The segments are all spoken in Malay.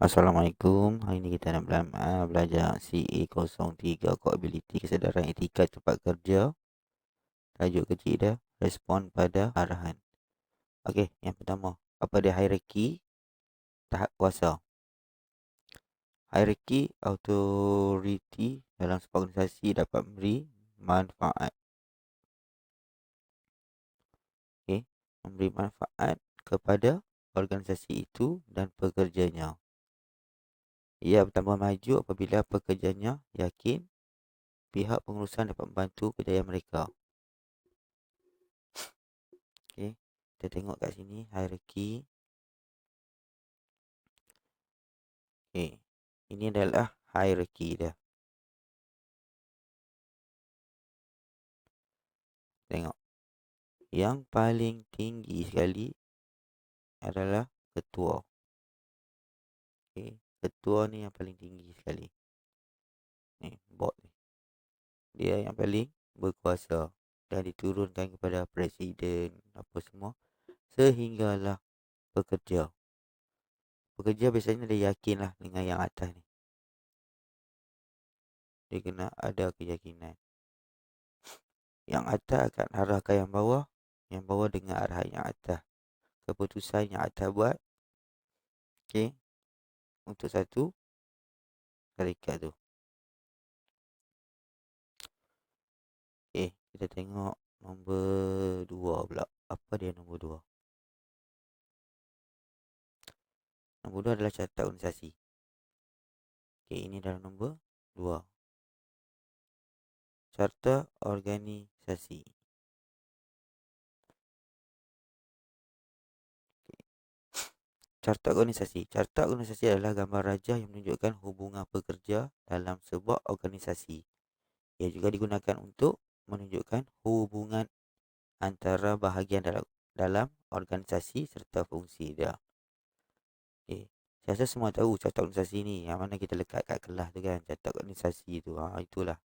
Assalamualaikum. Hari ini kita nak belajar CA03 Core Ability Kesedaran Etika Tempat Kerja. Tajuk kecil dia, respon pada arahan. Okey, yang pertama, apa dia hierarki tahap kuasa? Hierarki authority dalam sebuah organisasi dapat memberi manfaat. Okey, memberi manfaat kepada organisasi itu dan pekerjanya. Ia bertambah maju apabila pekerjanya yakin pihak pengurusan dapat membantu kejayaan mereka. Okey, kita tengok kat sini hierarki. Okey, ini adalah hierarki dia. Tengok. Yang paling tinggi sekali adalah ketua. Okey, ketua ni yang paling tinggi sekali. Ni, board ni. Dia yang paling berkuasa dan diturunkan kepada presiden apa semua sehinggalah pekerja. Pekerja biasanya dia yakinlah dengan yang atas ni. Dia kena ada keyakinan. Yang atas akan arahkan yang bawah dengan arahan yang atas. Keputusan yang atas buat, okey, untuk satu syarikat tu. Okey, kita tengok nombor 2 pula. Apa dia nombor 2? Nombor 2 adalah carta organisasi. Okey, ini adalah nombor 2. Carta organisasi. Carta organisasi. Carta organisasi adalah gambar rajah yang menunjukkan hubungan pekerja dalam sebuah organisasi. Ia juga digunakan untuk menunjukkan hubungan antara bahagian dalam organisasi serta fungsi dia. Okay. Saya rasa semua tahu carta organisasi ni, yang mana kita lekat kat kelas tu kan, carta organisasi tu. Itulah.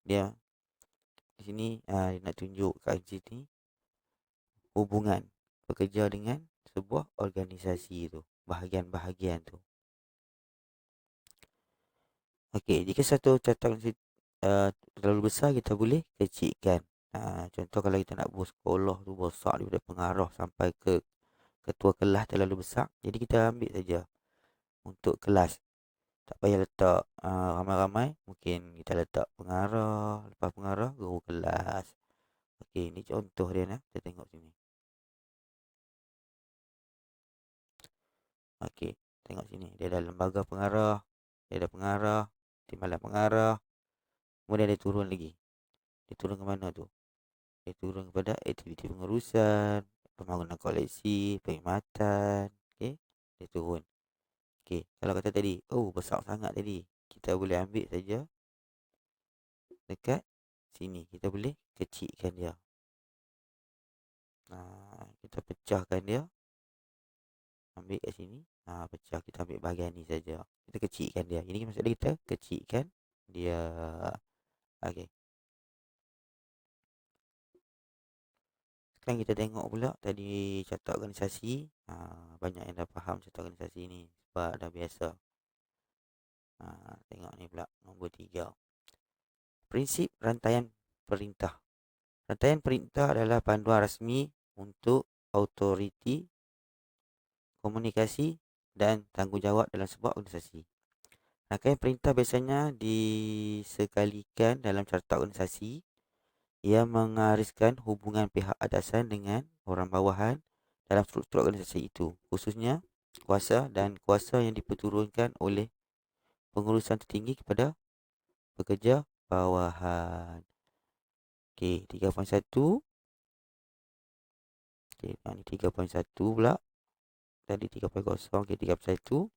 Dia di sini dia nak tunjuk kat sini hubungan pekerja dengan sebuah organisasi tu, bahagian-bahagian tu. Okey, jika satu carta organisasi terlalu besar, kita boleh kecilkan. Contoh kalau kita nak buat sekolah tu besar daripada pengarah sampai ke ketua kelas terlalu besar, jadi kita ambil saja untuk kelas. Tak payah letak ramai-ramai. Mungkin kita letak pengarah, lepas pengarah guru kelas. Okey, ni contoh dia nak. Kita tengok sini. Okey, tengok sini. Dia ada lembaga pengarah, dia ada pengarah, timbalan pengarah. Kemudian dia turun lagi. Dia turun ke mana tu? Dia turun kepada aktiviti pengurusan, pembangunan koleksi, perkhidmatan. Okey, dia turun. Okey, kalau kata tadi, besar sangat tadi, kita boleh ambil saja dekat sini. Kita boleh kecilkan dia. Kita pecahkan dia. Ambil kat sini. Pecah. Kita ambil bahagian ni saja. Kita kecilkan dia. Ini maksudnya kita kecilkan dia. Okey. Sekarang kita tengok pula tadi carta organisasi. Banyak yang dah faham carta organisasi ni sebab dah biasa. Tengok ni pula nombor 3. Prinsip rantaian perintah. Rantaian perintah adalah panduan rasmi untuk autoriti, komunikasi dan tanggungjawab dalam sebuah organisasi. Rangkaian perintah biasanya disekalikan dalam carta organisasi. Ia mengariskan hubungan pihak atasan dengan orang bawahan dalam struktur organisasi itu, khususnya kuasa dan kuasa yang diperturunkan oleh pengurusan tertinggi kepada pekerja bawahan. Okey, 3.1. Okey, ni 3.1 pula. Tadi 3.0. Okey, 3.1.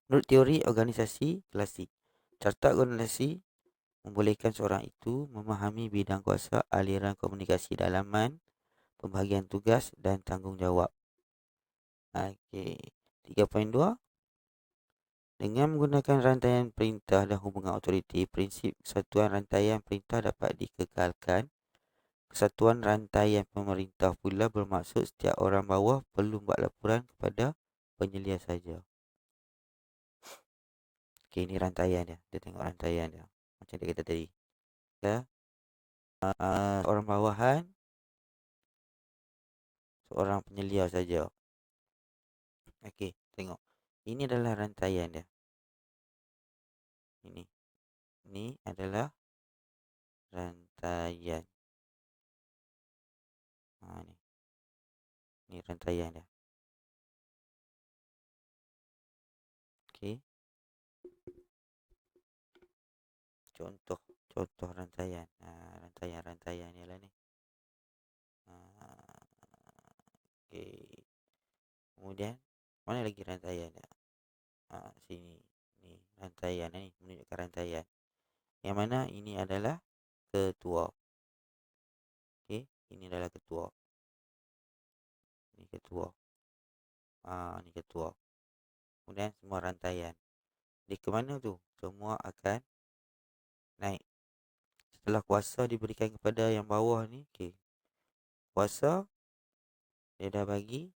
Menurut teori organisasi klasik, carta organisasi membolehkan seorang itu memahami bidang kuasa, aliran komunikasi dalaman, pembahagian tugas dan tanggungjawab. Okey, 3.2. Dengan menggunakan rantaian perintah dan hubungan autoriti, prinsip kesatuan rantaian perintah dapat dikekalkan. Kesatuan rantaian pemerintah pula bermaksud setiap orang bawah perlu buat laporan kepada penyelia saja. Okey, ni rantaian dia. Kita tengok rantaian dia. Macam dia kata tadi. Ya. Seorang bawahan, seorang penyelia saja. Okey, tengok. Ini adalah rantaian dia. Ini. Ini adalah rantaian. Ni. Ni rantaian dia. Okey. Contoh rantaian. Rantaian ni lah ni. Okey. Kemudian mana lagi rantaian dia? Sini. Ni rantaian ni menunjukkan rantaian. Yang mana ini adalah ketua. Okey, ini adalah ketua. Ini ketua. Ni ketua. Kemudian semua rantaian. Di ke mana tu? Semua akan naik. Setelah kuasa diberikan kepada yang bawah ni, okey. Kuasa dia dah bagi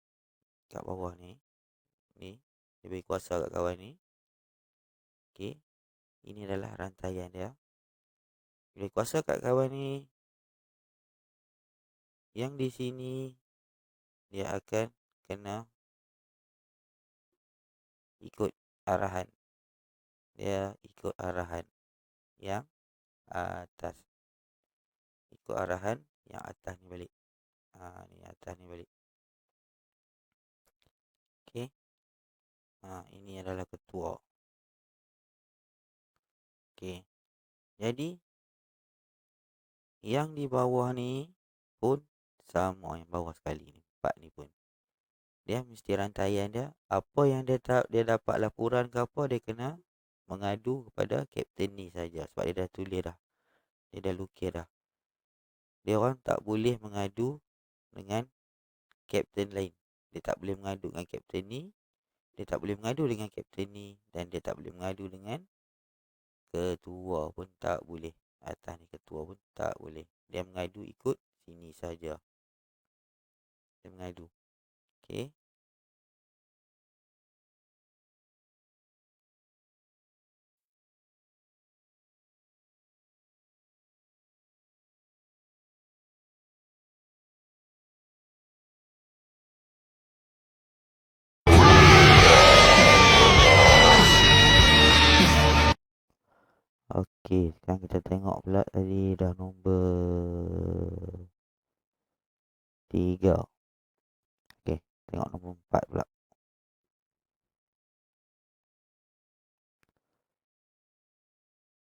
kat bawah ni. Ni, dia bagi kuasa kat kawan ni. Okey. Ini adalah rantaian dia. Bila kuasa kat kawan ni, yang di sini dia akan kena ikut arahan. Dia ikut arahan yang atas. Ikut arahan yang atas ni balik. Ni atas ni balik. Okey. Ini adalah ketua. Okey. Jadi yang di bawah ni pun sama, yang bawah sekali ni. 4 ni pun. Dia mesti rantaian dia. Apa yang dia dapat laporan ke apa, dia kena mengadu kepada kapten ni saja. Sebab dia dah tulis dah. Dia dah lukis dah. Dia orang tak boleh mengadu dengan kapten lain. Dia tak boleh mengadu dengan kapten ni. Dia tak boleh mengadu dengan kapten ni. Dan dia tak boleh mengadu dengan ketua pun tak boleh. Atas ni ketua pun tak boleh. Dia mengadu ikut sini saja. Dia mengadu. Okey. Okey, sekarang kita tengok pula tadi dah nombor 3. Okey, tengok nombor 4 pula.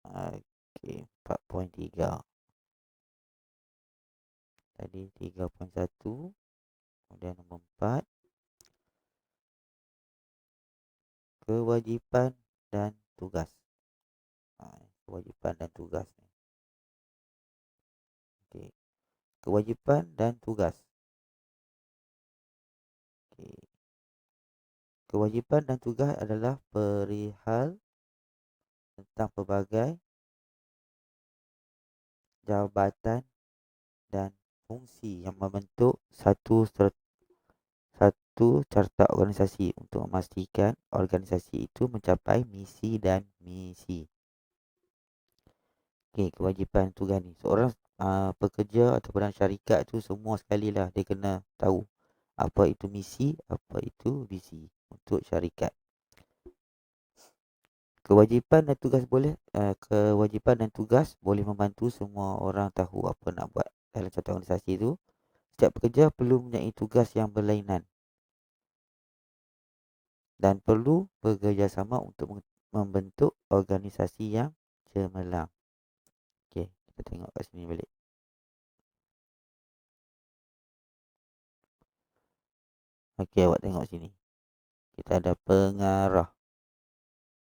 Okey, 4.3. Tadi 3.1. Kemudian nombor 4. Kewajipan dan tugas. Kewajipan dan tugas ni. Okey. Kewajipan dan tugas. Okey. Kewajipan dan tugas adalah perihal tentang pelbagai jabatan dan fungsi yang membentuk satu carta organisasi untuk memastikan organisasi itu mencapai misi dan misi. Okey, kewajipan tugas ni. Seorang pekerja ataupun syarikat tu semua sekali lah dia kena tahu apa itu misi, apa itu visi untuk syarikat. Kewajipan dan tugas boleh membantu semua orang tahu apa nak buat dalam satu organisasi itu. Setiap pekerja perlu mempunyai tugas yang berlainan dan perlu bekerjasama untuk membentuk organisasi yang cemerlang. Okey, kita tengok kat sini balik. Okey, awak tengok sini. Kita ada pengarah.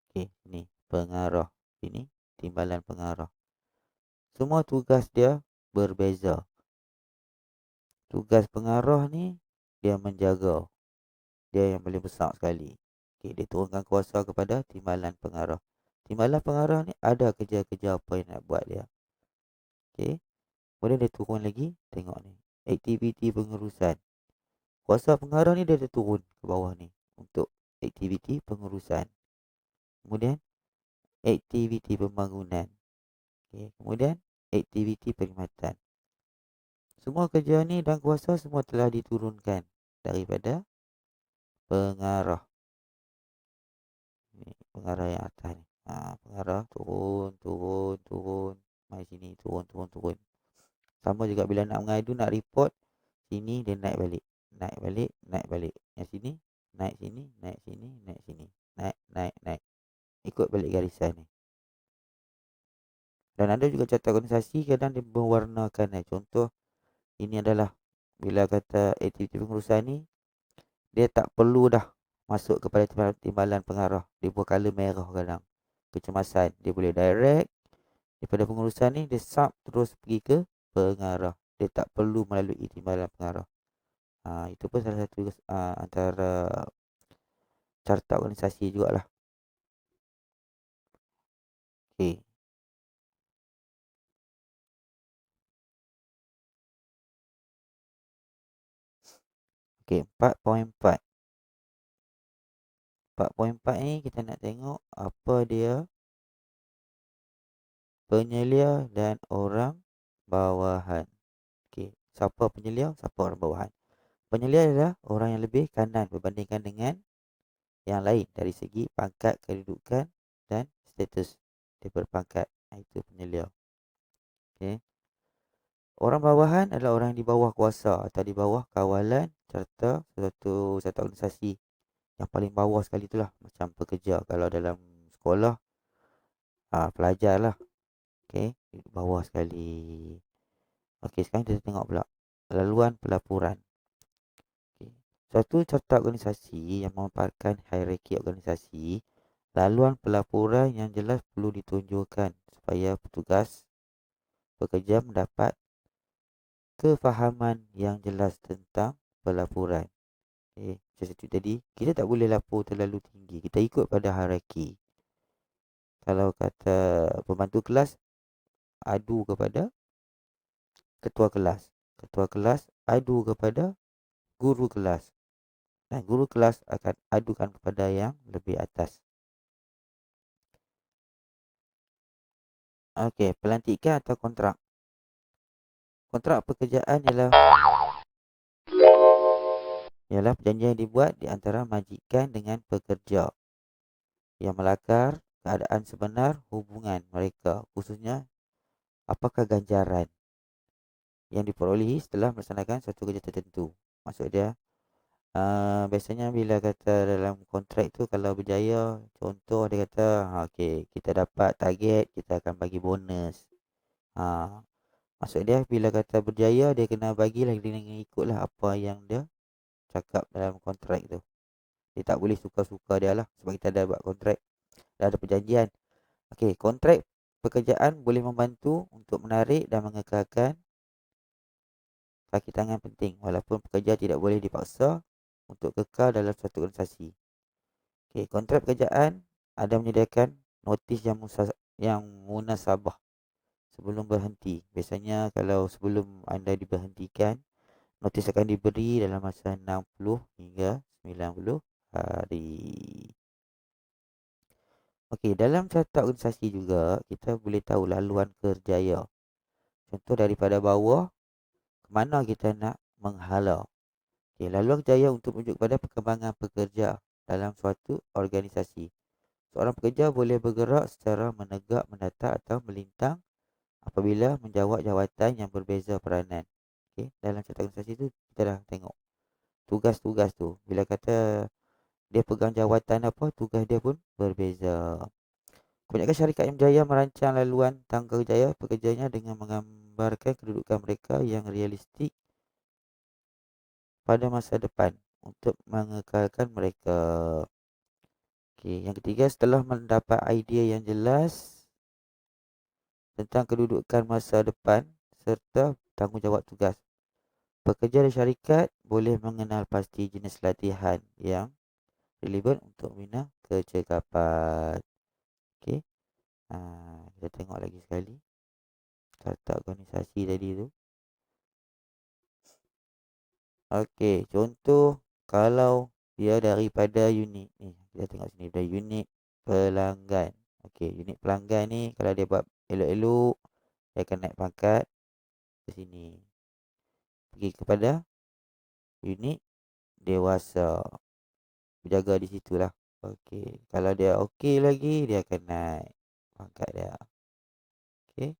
Okey, ni pengarah. Ini timbalan pengarah. Semua tugas dia berbeza. Tugas pengarah ni dia menjaga. Dia yang paling besar sekali. Okey, dia turunkan kuasa kepada timbalan pengarah. Timbalan pengarah ni ada kerja-kerja apa yang nak buat dia. Okey. Kemudian dia turun lagi, tengok ni. Aktiviti pengurusan. Kuasa pengarah ni dia turun ke bawah ni untuk aktiviti pengurusan. Kemudian aktiviti pembangunan. Okay. Kemudian aktiviti perkhidmatan. Semua kerja ni dan kuasa semua telah diturunkan daripada pengarah. Ni pengarah yang atas ni. Pengarah turun, turun, turun. Mai sini turun, turun, turun. Sama juga bila nak mengadu, nak report, sini dia naik balik. Naik balik, naik balik. Yang sini, naik sini, naik sini, naik sini. Naik, naik, naik. Ikut balik garisan ni. Dan ada juga carta organisasi kadang dia mewarnakan. Contoh, ini adalah bila kata aktiviti pengurusan ni, dia tak perlu dah masuk kepada timbalan pengarah. Dia buat color merah kadang. Kecemasan. Dia boleh direct daripada pengurusan ni, dia sub terus pergi ke pengarah. Dia tak perlu melalui timbalan pengarah. Itu pun salah satu antara carta organisasi jugalah. Okey. Okey, 4.4. 4.4 ni kita nak tengok apa dia penyelia dan orang bawahan. Okey, siapa penyelia, siapa orang bawahan. Penyelia adalah orang yang lebih kanan berbandingkan dengan yang lain dari segi pangkat, kedudukan dan status. Dia berpangkat. Itu penyelia. Okey. Orang bawahan adalah orang yang di bawah kuasa atau di bawah kawalan serta satu organisasi. Yang paling bawah sekali itulah macam pekerja. Kalau dalam sekolah, pelajar lah. Okey, bawah sekali. Okey, sekarang kita tengok pula laluan pelaporan. Okay. Suatu carta organisasi yang memaparkan hierarki organisasi, laluan pelaporan yang jelas perlu ditunjukkan supaya petugas pekerja mendapat kefahaman yang jelas tentang pelaporan. Okay. Macam tadi, kita tak boleh lapor terlalu tinggi. Kita ikut pada hierarki. Kalau kata pembantu kelas, adu kepada ketua kelas. Ketua kelas adu kepada guru kelas. Dan guru kelas akan adukan kepada yang lebih atas. Okey, pelantikan atau kontrak. Kontrak pekerjaan ialah perjanjian yang dibuat di antara majikan dengan pekerja yang melakar keadaan sebenar hubungan mereka, khususnya apakah ganjaran yang diperolehi setelah melaksanakan satu kerja tertentu. Maksud dia, biasanya bila kata dalam kontrak tu kalau berjaya, contoh dia kata, okey, kita dapat target, kita akan bagi bonus. Maksud dia bila kata berjaya, dia kena bagilah dengan ikutlah apa yang dia cakap dalam kontrak tu. Dia tak boleh suka-suka dia lah sebab kita dah buat kontrak, dah ada perjanjian. Okey, kontrak pekerjaan boleh membantu untuk menarik dan mengekalkan kaki tangan penting walaupun pekerja tidak boleh dipaksa untuk kekal dalam satu organisasi. Okey, kontrak pekerjaan ada menyediakan notis yang munasabah sebelum berhenti. Biasanya kalau sebelum anda diberhentikan, notis akan diberi dalam masa 60 hingga 90 hari. Okey, dalam carta organisasi juga kita boleh tahu laluan kerjaya. Contoh daripada bawah ke mana kita nak menghala. Okey, laluan kerjaya untuk menunjuk kepada perkembangan pekerja dalam suatu organisasi. Seorang pekerja boleh bergerak secara menegak, mendatar atau melintang apabila menjawat jawatan yang berbeza peranan. Okey, dalam carta organisasi tu kita dah tengok tugas-tugas tu. Bila kata dia pegang jawatan apa, tugas dia pun berbeza. Kebanyakan syarikat yang berjaya merancang laluan tangga kerjaya pekerjanya dengan menggambarkan kedudukan mereka yang realistik pada masa depan untuk mengekalkan mereka. Okey, yang ketiga, setelah mendapat idea yang jelas tentang kedudukan masa depan serta tanggungjawab tugas, pekerja dan syarikat boleh mengenal pasti jenis latihan yang relevan untuk membina kecekapan. Okey. Kita tengok lagi sekali carta organisasi tadi tu. Okey, contoh kalau dia daripada unit ni, kita tengok sini dari unit pelanggan. Okey. Okey, unit pelanggan ni kalau dia buat elok-elok, dia akan naik pangkat ke sini. Pergi kepada unit dewasa. Berjaga di situlah. Okey, kalau dia okey lagi, dia akan naik pangkat dia. Okey.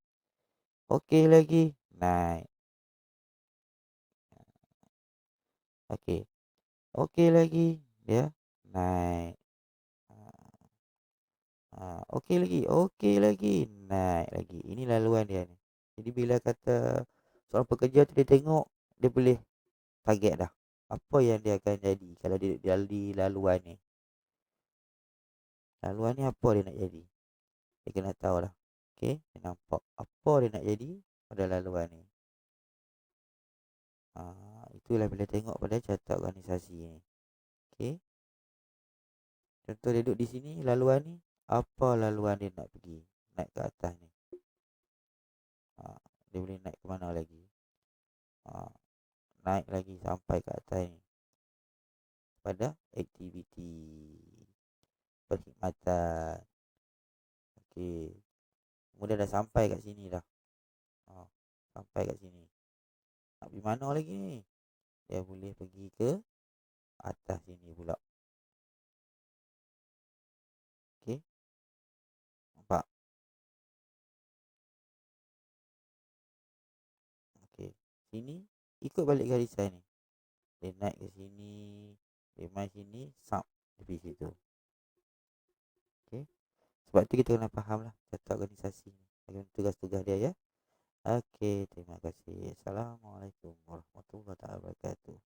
Okey lagi, naik. Okey. Okey lagi, dia naik. Okey lagi, naik lagi. Ini laluan dia ni. Jadi bila kata seorang pekerja tu dia tengok, dia boleh target dah. Apa yang dia akan jadi kalau dia di laluan ni. Laluan ni apa dia nak jadi. Dia kena tahu lah. Okey, dia nampak apa dia nak jadi pada laluan ni. Itulah bila tengok pada carta organisasi ni. Okey. Contoh dia duduk di sini, laluan ni. Apa laluan dia nak pergi? Naik ke atas ni. Dia boleh naik ke mana lagi? Naik lagi sampai ke atas ni. Pada aktiviti perkhidmatan. Okey. Kemudian dah sampai kat sini dah. Sampai kat sini. Nak pergi mana lagi ni? Dia boleh pergi ke atas sini pula. Okey. Nampak? Okey. Sini ikut balik garisan ni. Dia naik ke sini. Dia main sini. Sub. Dia pergi situ. Okey. Sebab tu kita kena faham lah carta organisasi ni. Bagaimana tugas-tugas dia ya. Okey. Terima kasih. Assalamualaikum warahmatullahi wabarakatuh.